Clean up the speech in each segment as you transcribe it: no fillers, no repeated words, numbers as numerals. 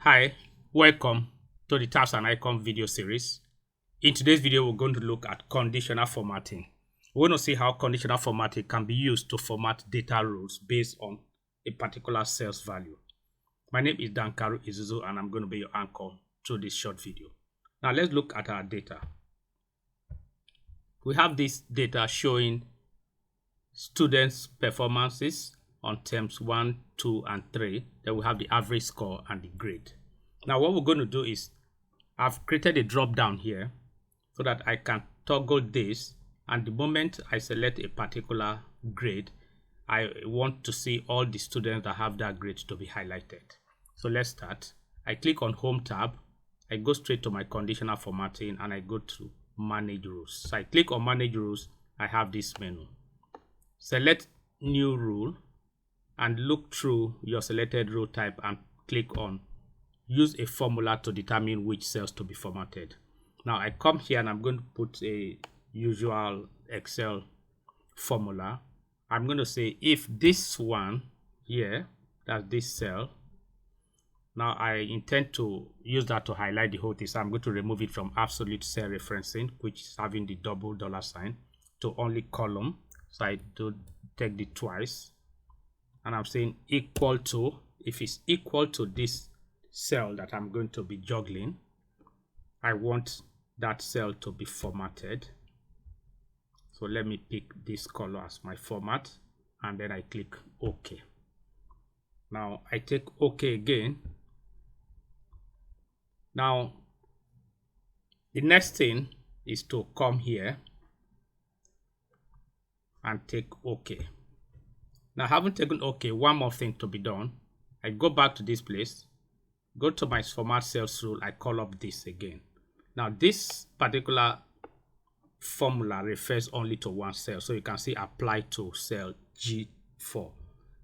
Hi, welcome to the Tabs and Icon video series. In today's video, we're going to look at conditional formatting. We're going to see how conditional formatting can be used to format data rows based on a particular sales value. My name is Karo Ezuzu and I'm going to be your anchor through this short video. Now let's look at our data. We have this data showing students' performances on terms 1, 2, and 3. Then we have the average score and the grade. Now what we're going to do is I've created a drop down here so that I can toggle this, and the moment I select a particular grade, I want to see all the students that have that grade to be highlighted. So let's start. I click on Home tab, I go straight to my conditional formatting and I go to Manage Rules. So I click on Manage Rules, I have this menu. Select New Rule and look through your selected row type and click on Use a formula to determine which cells to be formatted. Now I come here and I'm going to put a usual Excel formula. I'm going to say if this one here, that's this cell. Now I intend to use that to highlight the whole thing. So I'm going to remove it from absolute cell referencing, which is having the double $sign, to only column. So I do take it twice. And I'm saying equal to, if it's equal to this cell that I'm going to be juggling, I want that cell to be formatted. So let me pick this color as my format and then I click OK. Now I take OK again. Now the next thing is to come here and take OK. Now having taken OK, one more thing to be done. I go back to this place, go to my format cells rule, I call up this again. Now this particular formula refers only to one cell, so you can see apply to cell G4.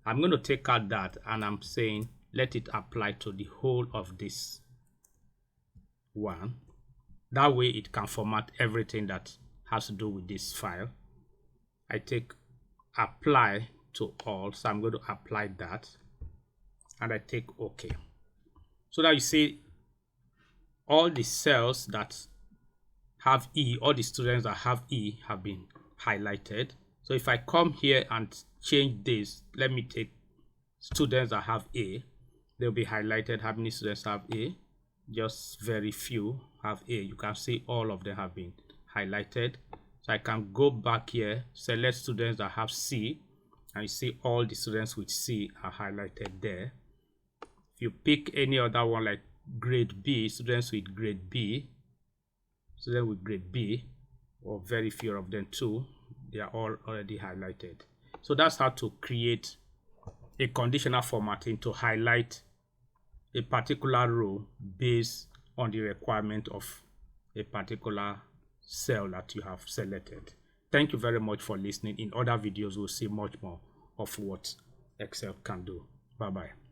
I'm going to take out that and I'm saying let it apply to the whole of this one. That way it can format everything that has to do with this file. I take apply to all, so I'm going to apply that and I take OK. So now you see all the cells that have E, all the students that have E have been highlighted. So if I come here and change this, let me take students that have A, they'll be highlighted. How many students have A? Just very few have A. You can see all of them have been highlighted. So I can go back here, select students that have C, and you see all the students with C are highlighted there. If you pick any other one like grade B, students with grade B, students with grade B, or very few of them too, they are all already highlighted. So that's how to create a conditional formatting to highlight a particular row based on the requirement of a particular cell that you have selected. Thank you very much for listening. In other videos, we'll see much more of what Excel can do. Bye-bye.